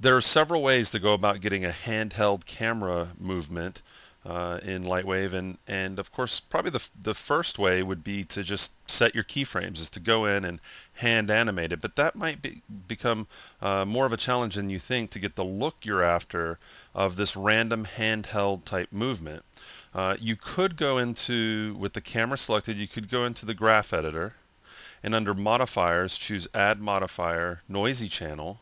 There are several ways to go about getting a handheld camera movement in LightWave, and of course, probably the first way would be to just set your keyframes, is to go in and hand animate it. But that might become more of a challenge than you think to get the look you're after of this random handheld type movement. You could go into, with the camera selected, you could go into the graph editor, and under modifiers, choose Add Modifier, Noisy Channel.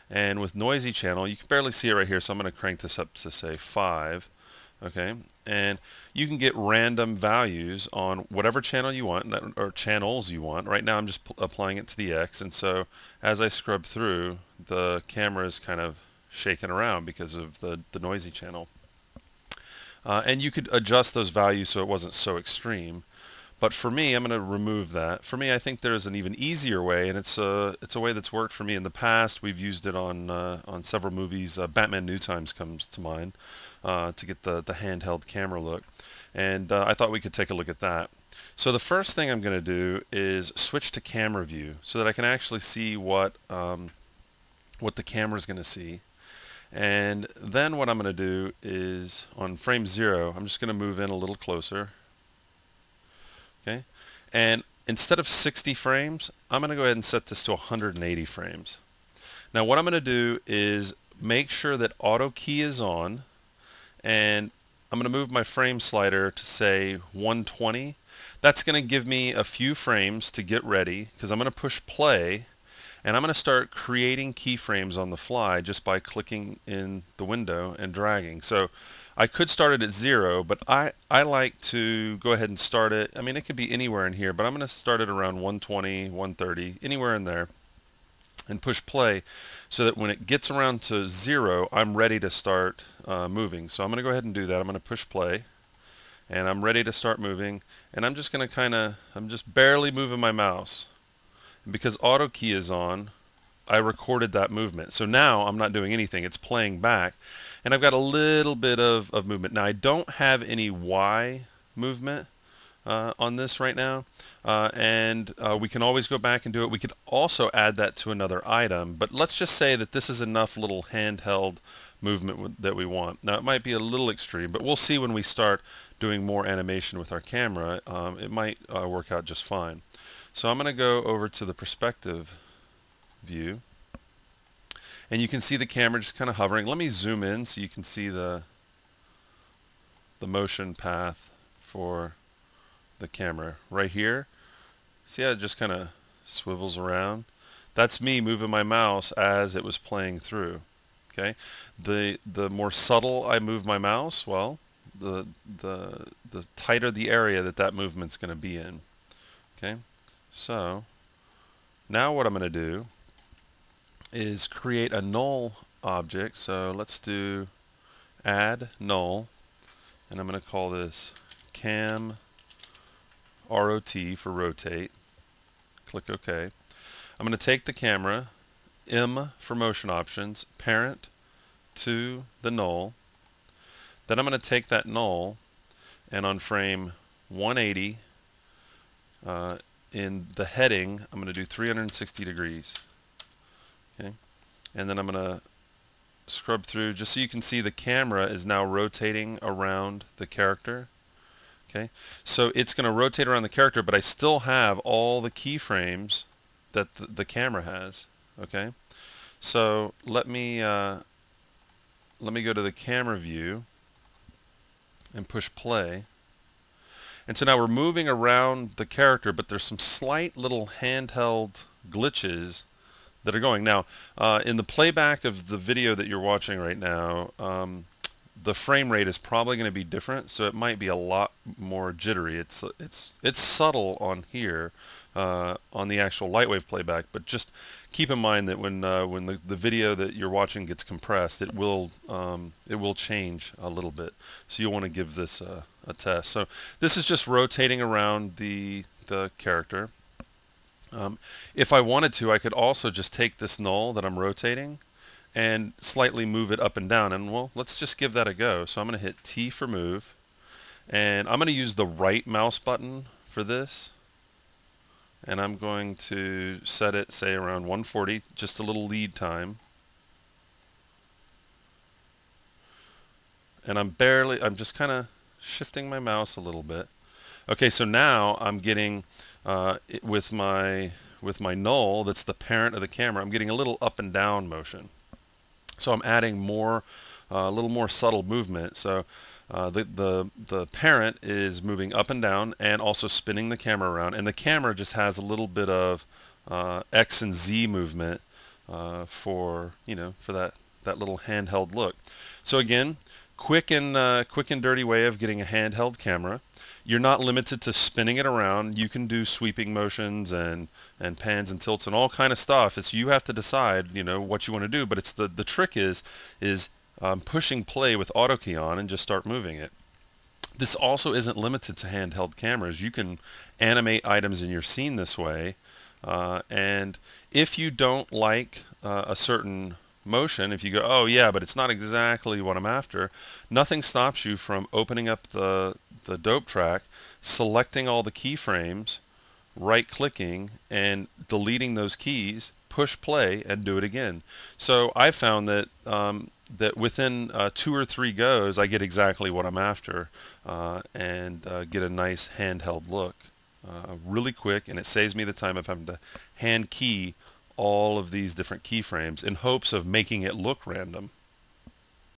And with noisy channel, you can barely see it right here, so I'm going to crank this up to say 5. Okay, and you can get random values on whatever channel you want, or channels you want. Right now I'm just applying it to the X, and so as I scrub through, the camera is kind of shaking around because of the noisy channel. And you could adjust those values so it wasn't so extreme. But for me, I'm going to remove that. For me, I think there's an even easier way, and it's a way that's worked for me in the past. We've used it on several movies. Batman New Times comes to mind to get the handheld camera look, and I thought we could take a look at that. So the first thing I'm going to do is switch to camera view so that I can actually see what the camera is going to see. And then what I'm going to do is on frame 0, I'm just going to move in a little closer. Okay, and instead of 60 frames, I'm going to go ahead and set this to 180 frames. Now what I'm going to do is make sure that auto key is on, and I'm going to move my frame slider to say 120. That's going to give me a few frames to get ready, because I'm going to push play, and I'm going to start creating keyframes on the fly just by clicking in the window and dragging. So I could start it at 0, but I like to go ahead and start it. I mean, it could be anywhere in here, but I'm going to start it around 120, 130, anywhere in there, and push play so that when it gets around to 0, I'm ready to start moving. So I'm going to go ahead and do that. I'm going to push play, and I'm ready to start moving, and I'm just going to I'm just barely moving my mouse. And because auto key is on, I recorded that movement. So now I'm not doing anything. It's playing back. And I've got a little bit of movement. Now I don't have any Y movement on this right now. And we can always go back and do it. We could also add that to another item. But let's just say that this is enough little handheld movement that we want. Now it might be a little extreme, but we'll see when we start doing more animation with our camera. It might work out just fine. So I'm going to go over to the perspective view, and you can see the camera just kind of hovering. Let me zoom in so you can see the motion path for the camera right here. See how it just kind of swivels around? That's me moving my mouse as it was playing through. Okay, the more subtle I move my mouse, well, the tighter the area that movement's going to be in. Okay, so now what I'm going to do is create a null object. So let's do add null, and I'm going to call this cam ROT for rotate. Click OK. I'm going to take the camera, M for motion options, parent to the null. Then I'm going to take that null, and on frame 180 in the heading, I'm going to do 360 degrees. Okay, and then I'm going to scrub through just so you can see the camera is now rotating around the character. Okay, so it's going to rotate around the character, but I still have all the keyframes that the camera has. Okay, so let me go to the camera view and push play. And so now we're moving around the character, but there's some slight little handheld glitches that are going. Now, in the playback of the video that you're watching right now, the frame rate is probably going to be different, so it might be a lot more jittery. It's subtle on here on the actual LightWave playback, but just keep in mind that when the video that you're watching gets compressed, it will change a little bit. So you'll want to give this a test. So this is just rotating around the character. If I wanted to, I could also just take this null that I'm rotating and slightly move it up and down, and well, let's just give that a go. So I'm going to hit T for move, and I'm going to use the right mouse button for this, and I'm going to set it, say, around 140, just a little lead time. and I'm just kind of shifting my mouse a little bit. Okay, so now I'm getting with my null, that's the parent of the camera, I'm getting a little up and down motion. So I'm adding more, a little more subtle movement. So the parent is moving up and down and also spinning the camera around, and the camera just has a little bit of X and Z movement for for that little handheld look. So again, quick and dirty way of getting a handheld camera. You're not limited to spinning it around. You can do sweeping motions and pans and tilts and all kind of stuff. It's you have to decide, what you want to do. But it's the trick is pushing play with auto key on and just start moving it. This also isn't limited to handheld cameras. You can animate items in your scene this way. And if you don't like a certain motion, if you go, oh yeah, but it's not exactly what I'm after, nothing stops you from opening up the dope track, selecting all the keyframes, right-clicking, and deleting those keys, push play, and do it again. So I found that that within 2 or 3 goes, I get exactly what I'm after and get a nice handheld look. Really quick, and it saves me the time of having to hand key all of these different keyframes in hopes of making it look random.